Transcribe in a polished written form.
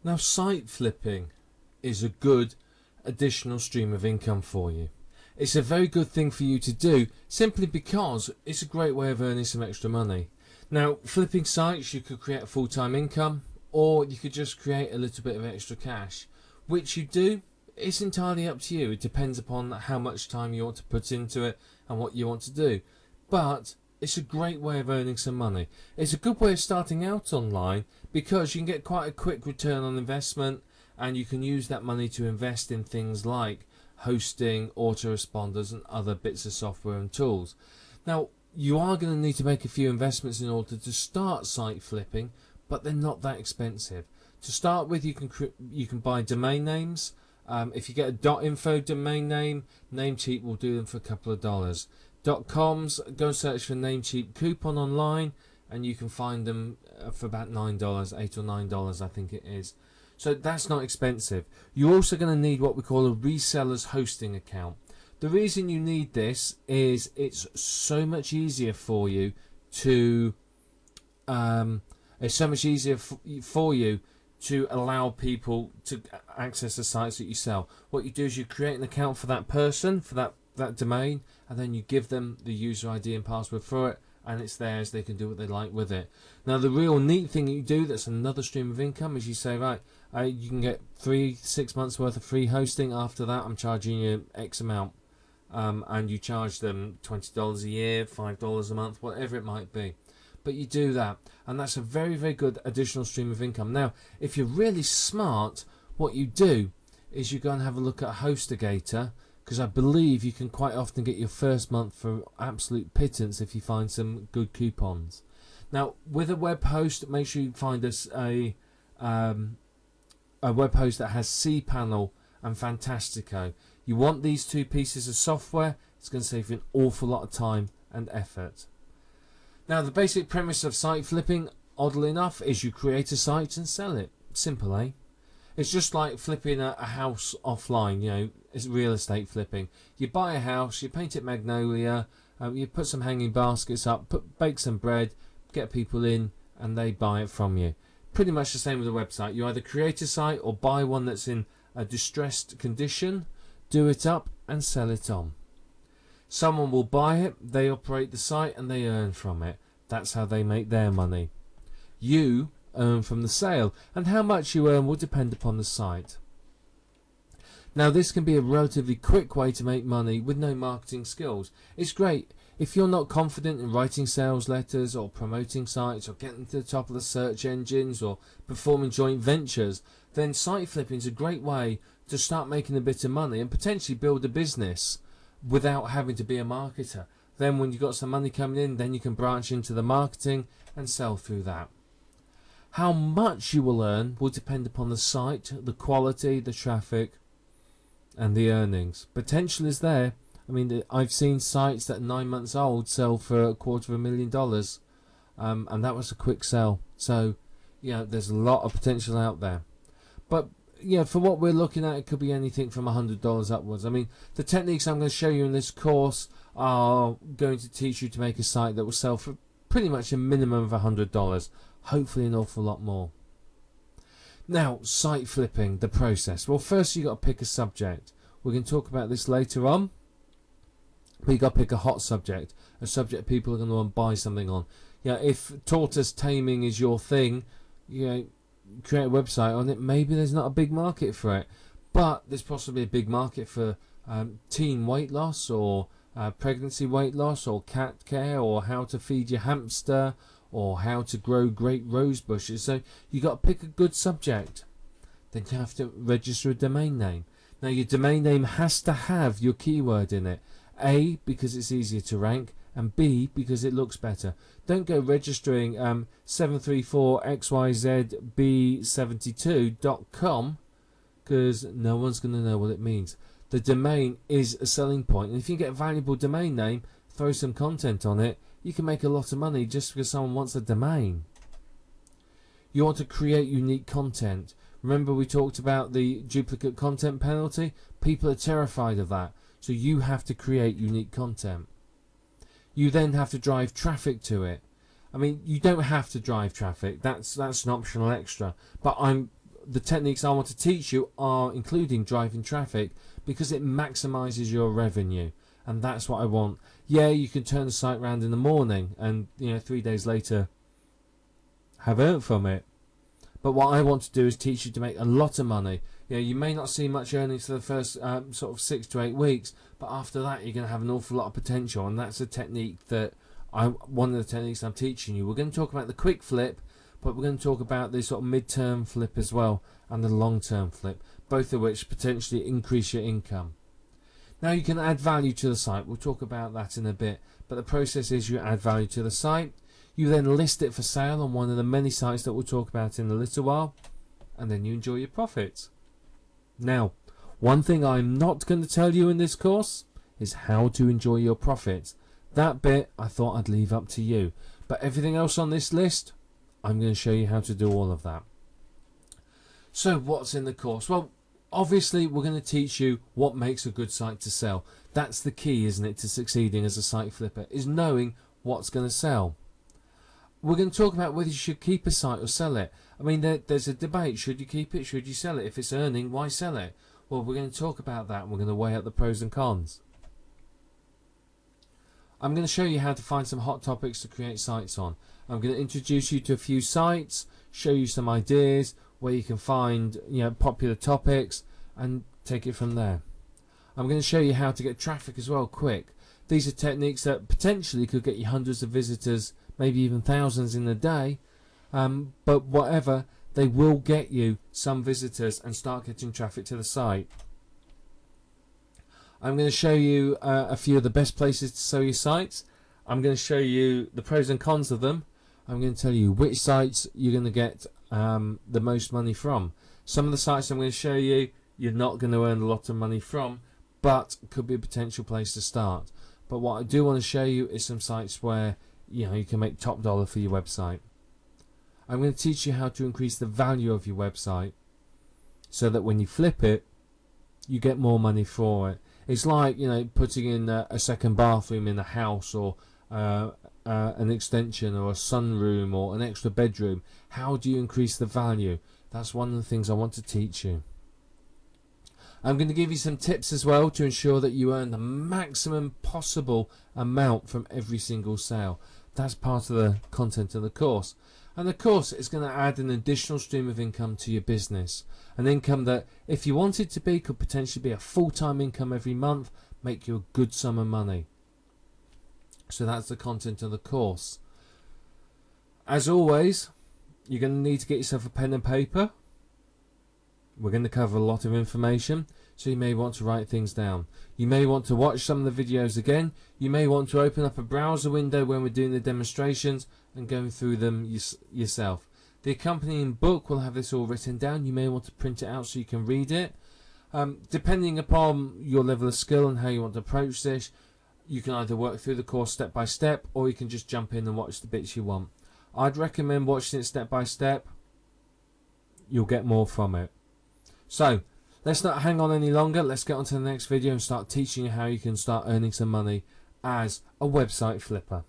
Now, site flipping is a good additional stream of income for you. It's a very good thing for you to do simply because it's a great way of earning some extra money. Now, flipping sites, you could create a full-time income, or you could just create a little bit of extra cash. Which you do, it's entirely up to you. It depends upon how much time you want to put into it and what you want to do. But it's a great way of earning some money. It's a good way of starting out online because you can get quite a quick return on investment, and you can use that money to invest in things like hosting, autoresponders and other bits of software and tools. Now, you are going to need to make a few investments in order to start site flipping, but they're not that expensive. To start with, you can buy domain names. If you get a .info domain name, Namecheap will do them for a couple of dollars. .coms, go and search for Namecheap coupon online, and you can find them for about $9, $8 or $9 I think it is. So that's not expensive. You're also going to need what we call a reseller's hosting account. The reason you need this is it's so much easier for you to allow people to access the sites that you sell. What you do is you create an account for that person, for that domain, and then you give them the user ID and password for it, and it's theirs. They can do what they like with it. Now, the real neat thing you do that's another stream of income is you say, right, you can get 3-6 months worth of free hosting. After that, I'm charging you X amount. And you charge them $20 a year, $5 a month, whatever it might be. But you do that, and that's a very, very good additional stream of income. Now, if you're really smart, what you do is you go and have a look at HostGator, because I believe you can quite often get your first month for absolute pittance if you find some good coupons. Now, with a web host, make sure you find us a web host that has cPanel and Fantastico. You want these two pieces of software. It's going to save you an awful lot of time and effort. Now, the basic premise of site flipping, oddly enough, is you create a site and sell it. Simple, eh? It's just like flipping a house offline, you know, it's real estate flipping. You buy a house, you paint it magnolia, you put some hanging baskets up, bake some bread, get people in, and they buy it from you. Pretty much the same with a website. You either create a site or buy one that's in a distressed condition, do it up and sell it on. Someone will buy it, they operate the site, and they earn from it. That's how they make their money. You earn from the sale, and how much you earn will depend upon the site. Now, this can be a relatively quick way to make money with no marketing skills. It's great if you're not confident in writing sales letters or promoting sites or getting to the top of the search engines or performing joint ventures. Then site flipping is a great way to start making a bit of money and potentially build a business without having to be a marketer. Then when you've got some money coming in, then you can branch into the marketing and sell through that. How much you will earn will depend upon the site, the quality, the traffic, and the earnings. Potential is there. I mean, I've seen sites that are 9 months old sell for $250,000, and that was a quick sell. So, yeah, there's a lot of potential out there. But yeah, for what we're looking at, it could be anything from $100 upwards. I mean, the techniques I'm going to show you in this course are going to teach you to make a site that will sell for pretty much a minimum of $100. Hopefully an awful lot more. Now, site flipping, the process. Well, first you've got to pick a subject. We're going to talk about this later on. But you've got to pick a hot subject, a subject people are going to want to buy something on. You know, if tortoise taming is your thing, you know, create a website on it. Maybe there's not a big market for it, but there's possibly a big market for teen weight loss, or pregnancy weight loss, or cat care, or how to feed your hamster, or how to grow great rose bushes. So you got to pick a good subject. Then you have to register a domain name. Now, your domain name has to have your keyword in it. A, because it's easier to rank, and B, because it looks better. Don't go registering 734xyzb72.com, because no one's going to know what it means. The domain is a selling point, and if you get a valuable domain name, throw some content on it, you can make a lot of money just because someone wants a domain. You want to create unique content. Remember we talked about the duplicate content penalty? People are terrified of that. So you have to create unique content. You then have to drive traffic to it. I mean, you don't have to drive traffic. That's an optional extra. But I'm the techniques I want to teach you are including driving traffic, because it maximizes your revenue, and that's what I want. Yeah, you can turn the site around in the morning and 3 days later have earned from it, but what I want to do is teach you to make a lot of money. You may not see much earnings for the first sort of 6 to 8 weeks, but after that you're going to have an awful lot of potential, and that's a technique that one of the techniques I'm teaching you. We're going to talk about the quick flip, but we're going to talk about the sort of mid-term flip as well, and the long-term flip, both of which potentially increase your income. Now you can add value to the site. We'll talk about that in a bit, but the process is you add value to the site, you then list it for sale on one of the many sites that we'll talk about in a little while, and then you enjoy your profits. Now, one thing I'm not going to tell you in this course is how to enjoy your profits. That bit I thought I'd leave up to you, but everything else on this list, I'm going to show you how to do all of that. So what's in the course? Well, obviously we're going to teach you what makes a good site to sell. That's the key, isn't it, to succeeding as a site flipper, is knowing what's going to sell. We're going to talk about whether you should keep a site or sell it. I mean, there's a debate. Should you keep it? Should you sell it? If it's earning, why sell it? Well, we're going to talk about that, and we're going to weigh up the pros and cons. I'm going to show you how to find some hot topics to create sites on. I'm going to introduce you to a few sites, show you some ideas where you can find popular topics, and take it from there. I'm going to show you how to get traffic as well quick. These are techniques that potentially could get you hundreds of visitors, maybe even thousands in a day, but whatever, they will get you some visitors and start getting traffic to the site. I'm going to show you a few of the best places to sell your sites. I'm going to show you the pros and cons of them. I'm going to tell you which sites you're going to get the most money from. Some of the sites I'm going to show you, you're not going to earn a lot of money from, but could be a potential place to start. But what I do want to show you is some sites where you can make top dollar for your website. I'm going to teach you how to increase the value of your website so that when you flip it, you get more money for it. It's like putting in a second bathroom in a house, or an extension, or a sunroom, or an extra bedroom. How do you increase the value? That's one of the things I want to teach you. I'm going to give you some tips as well to ensure that you earn the maximum possible amount from every single sale. That's part of the content of the course. And the course is going to add an additional stream of income to your business. An income that, if you want it to be, could potentially be a full-time income every month, make you a good sum of money. So that's the content of the course. As always, you're going to need to get yourself a pen and paper. We're going to cover a lot of information, so you may want to write things down. You may want to watch some of the videos again. You may want to open up a browser window when we're doing the demonstrations and going through them yourself. The accompanying book will have this all written down. You may want to print it out so you can read it. Depending upon your level of skill and how you want to approach this, you can either work through the course step by step, or you can just jump in and watch the bits you want. I'd recommend watching it step by step. You'll get more from it. So, let's not hang on any longer. Let's get on to the next video and start teaching you how you can start earning some money as a website flipper.